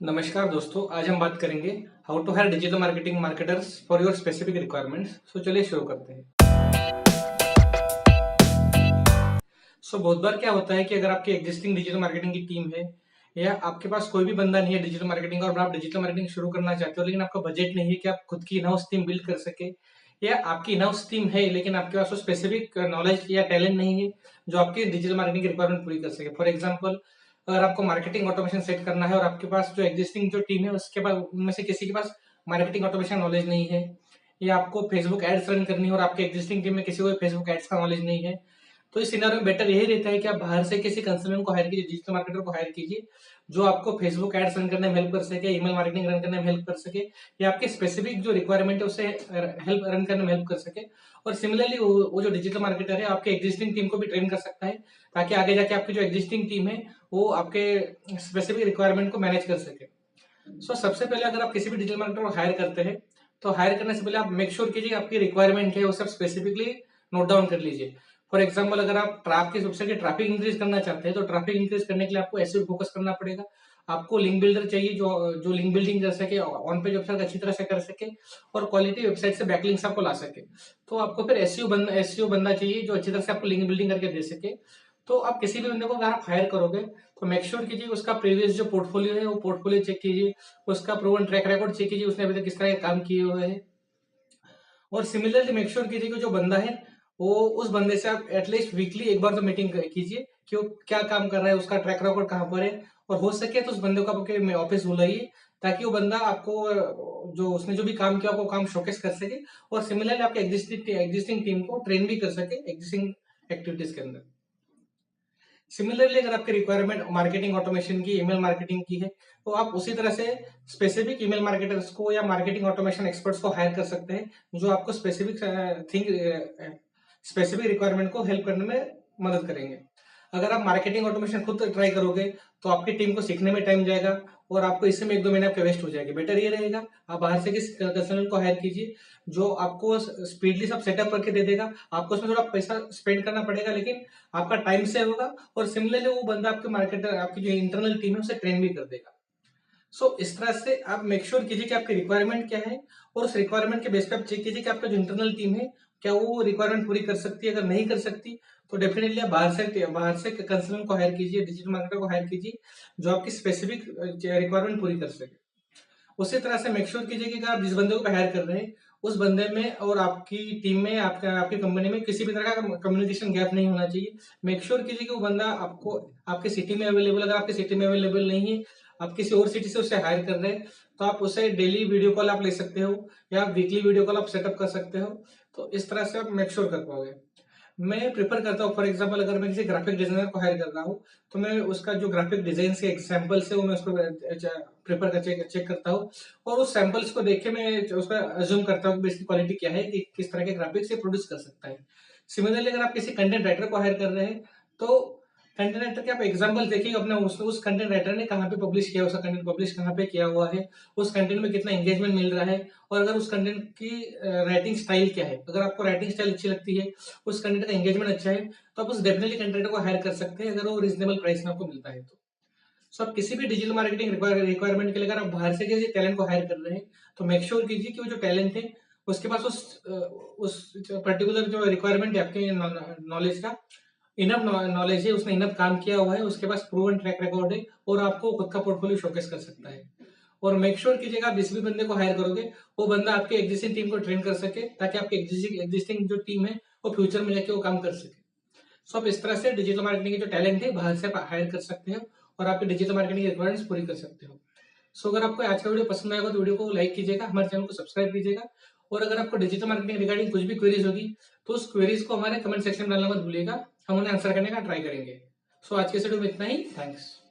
नमस्कार दोस्तों, आज हम बात करेंगे how to hire digital marketing marketers for your specific requirements. चलिए शुरू करते हैं। बहुत बार क्या होता है कि अगर आपकी एग्जिस्टिंग डिजिटल मार्केटिंग की टीम है या आपके पास कोई भी बंदा नहीं है डिजिटल मार्केटिंग का और आप डिजिटल मार्केटिंग शुरू करना चाहते हो, लेकिन आपका बजट नहीं है कि आप खुद की इन हाउस टीम बिल्ड कर सके, या आपकी इन हाउस टीम है लेकिन आपके पास वो स्पेसिफिक नॉलेज या टैलेंट नहीं है जो आपकी डिजिटल मार्केटिंग की रिक्वायरमेंट पूरी कर सके। फॉर एग्जाम्पल, अगर आपको मार्केटिंग ऑटोमेशन सेट करना है और आपके पास जो एग्जिस्टिंग जो टीम है उसके पास उनमें से किसी के पास मार्केटिंग ऑटोमेशन नॉलेज नहीं है, या आपको फेसबुक एड्स रन करनी है और आपके एग्जिस्टिंग टीम में किसी को फेसबुक एड्स का नॉलेज नहीं है, तो इस सिनेरियो में बेटर यही रहता है कि आप बाहर से किसी कंसल्टेंट को हायर कीजिए, डिजिटल मार्केटर को हायर कीजिए, जो आपको फेसबुक एड्स रन करने में हेल्प कर सके, ईमेल मार्केटिंग रन करने में हेल्प कर सके, या आपके स्पेसिफिक जो रिक्वायरमेंट है उसे हेल्प रन करने में हेल्प कर सके। और सिमिलरली वो जो डिजिटल मार्केटर है आपके एग्जिस्टिंग टीम को भी ट्रेन कर सकता है, ताकि आगे जाके आपकी जो एग्जिस्टिंग टीम है वो आपके स्पेसिफिक रिक्वायरमेंट को मैनेज कर सके। सबसे पहले अगर आप किसी भी डिजिटल मार्केटर को हायर करते हैं, तो हायर करने से पहले आप मेक श्योर कीजिए आपकी रिक्वायरमेंट है वो सब स्पेसिफिकली नोट डाउन कर लीजिए। फॉर एग्जाम्पल, अगर आप आपकी वेबसाइट की ट्रैफिक इंक्रीज करना चाहते हैं तो ट्रैफिक इंक्रीज करने के लिए आपको एसईओ फोकस करना पड़ेगा। आपको लिंक बिल्डर चाहिए जो जो लिंक बिल्डिंग कर सके, ऑन पेज वेबसाइट अच्छी तरह से कर सके और क्वालिटी वेबसाइट से बैकलिंक्स आपको ला सके। तो आपको फिर एसईओ बंदा चाहिए जो अच्छी तरह से आपको लिंक बिल्डिंग करके दे सके। तो आप किसी भी बंदे को अगर आप हायर करोगे तो मेक श्योर कीजिए उसका प्रीवियस जो पोर्टफोलियो है वो पोर्टफोलियो चेक कीजिए, उसका प्रूवन ट्रैक रिकॉर्ड चेक कीजिए, उसने अभी तक किस तरह के काम किए हुए हैं। और सिमिलरली मेक श्योर कीजिए कि जो बंदा है वो उस बंदे से आप एटलीस्ट वीकली एक बार तो मीटिंग कीजिए कि वो क्या काम कर रहा है, उसका ट्रैक रिकॉर्ड कहाँ पर है, और हो सके तो उस बंदे को आपके ऑफिस बुलाइए ताकि वो बंदा आपको जो उसने जो भी काम किया वो काम शोकेस कर सके, और सिमिलरली आपके एग्जिस्टिंग टीम को ट्रेन भी कर सके एग्जिस्टिंग एक्टिविटीज के अंदर। सिमिलरली अगर आपकी रिक्वायरमेंट मार्केटिंग ऑटोमेशन की, ईमेल मार्केटिंग की है, तो आप उसी तरह से स्पेसिफिक ईमेल मार्केटर्स को या मार्केटिंग ऑटोमेशन एक्सपर्ट्स को हायर कर सकते हैं, जो आपको स्पेसिफिक रिक्वायरमेंट को हेल्प करने में मदद करेंगे। अगर आप मार्केटिंग ऑटोमेशन खुद ट्राई करोगे तो आपकी टीम को सीखने में टाइम जाएगा और आपको इससे में 1-2 महीने आपके वेस्ट हो जाएंगे। बेटर ये रहेगा आप बाहर से किसी कंसल्टेंट को हायर कीजिए जो आपको स्पीडली सब सेटअप करके दे देगा। आपको उसमें थोड़ा पैसा स्पेंड करना पड़ेगा लेकिन आपका टाइम सेव होगा, और सिमिलरली वो बंदा आपके मार्केटर आपकी जो इंटरनल टीम है उसे ट्रेन भी कर देगा। इस तरह से आप मेक श्योर कीजिए कि आपकी रिक्वायरमेंट क्या है, और उस रिक्वायरमेंट के बेस पे आप चेक कीजिए कि आपका जो इंटरनल टीम है क्या वो रिक्वायरमेंट पूरी कर सकती है। अगर नहीं कर सकती तो डेफिनेटली आप बाहर से कंसल्टेंट को हायर कीजिए, डिजिटल मार्केटर को हायर कीजिए जो आपकी स्पेसिफिक रिक्वायरमेंट पूरी कर सके। उसी तरह से मेक श्योर कीजिए कि आप जिस बंदे को हायर कर रहे हैं उस बंदे में और आपकी टीम में, आपकी कंपनी में किसी भी तरह का कम्युनिकेशन गैप नहीं होना चाहिए। मेक श्योर कीजिए कि वो बंदा आपको आपके सिटी में अवेलेबल, अगर आपके सिटी में अवेलेबल नहीं है, आप किसी और सिटी से उसे हायर कर रहे हैं, तो आप उसे डेली वीडियो कॉल आप ले सकते हो या वीकली वीडियो कॉल आप सेटअप कर सकते हो। तो इस तरह से आप मेक श्योर कर पाओगे। मैं प्रेफर करता हूँ, फॉर एग्जांपल अगर मैं किसी ग्राफिक डिजाइनर को हायर कर रहा हूँ तो मैं उसका जो ग्राफिक डिजाइन के एग्जांपल्स है वो मैं उसको प्रेफर कर चेक करता हूँ, और उस सैंपल्स को देख के मैं उसका अज्यूम करता हूँ कि इसकी क्वालिटी क्या है, कि किस तरह के ग्राफिक्स से प्रोड्यूस कर सकता है। सिमिलरली अगर आप किसी कंटेंट राइटर को हायर कर रहे हैं तो कंटेंट राइटर के आप एग्जांपल देखिए अपने उस कंटेंट राइटर ने कहाँ पे पब्लिश किया, उसका कंटेंट पब्लिश कहाँ पे किया हुआ है, उस कंटेंट में कितना एंगेजमेंट मिल रहा है, और अगर उस कंटेंट की राइटिंग स्टाइल क्या है। अगर आपको राइटिंग स्टाइल अच्छी लगती है, उस कंटेंट का एंगेजमेंट अच्छा है, तो आप उस डेफिनेटली कंटेंट को हायर कर सकते हैं अगर वो रीजनेबल प्राइस में आपको मिलता है तो। आप किसी भी डिजिटल मार्केटिंग रिक्वायरमेंट के लिए अगर आप बाहर से किसी टैलेंट को हायर कर रहे हैं तो मेक श्योर कीजिए कि वो जो टैलेंट है उसके पास उस पर्टिकुलर जो रिक्वायरमेंट है आपके नॉलेज का इनफ नॉलेज है, उसने इनफ काम किया हुआ है, उसके पास प्रूवन ट्रैक रिकॉर्ड है और आपको खुद का पोर्टफोलियो शोकेस कर सकता है। और मेक श्योर कीजिएगा आप जिस भी बंदे को हायर करोगे वो बंदा आपके एग्जिस्टिंग टीम को ट्रेन कर सके, ताकि आपकी एग्जिस्टिंग जो टीम है वो फ्यूचर में जाके वो काम कर सके। आप इस तरह से डिजिटल मार्केटिंग के जो टैलेंट है बाहर से आप हायर कर सकते हो और आपकी डिजिटल मार्केटिंग रिक्वायरमेंट्स पूरी कर सकते हो। अगर आपको आज का वीडियो पसंद आएगा तो वीडियो को लाइक कीजिएगा, हमारे चैनल को सब्सक्राइब कीजिएगा, और अगर आपको डिजिटल मार्केटिंग रिगार्डिंग कुछ भी क्वेरीज होगी तो उस क्वेरीज को हमारे कमेंट सेक्शन में डालना मत भूलिएगा, हम उन्हें आंसर करने का ट्राई करेंगे। आज के वीडियो में इतना ही। थैंक्स।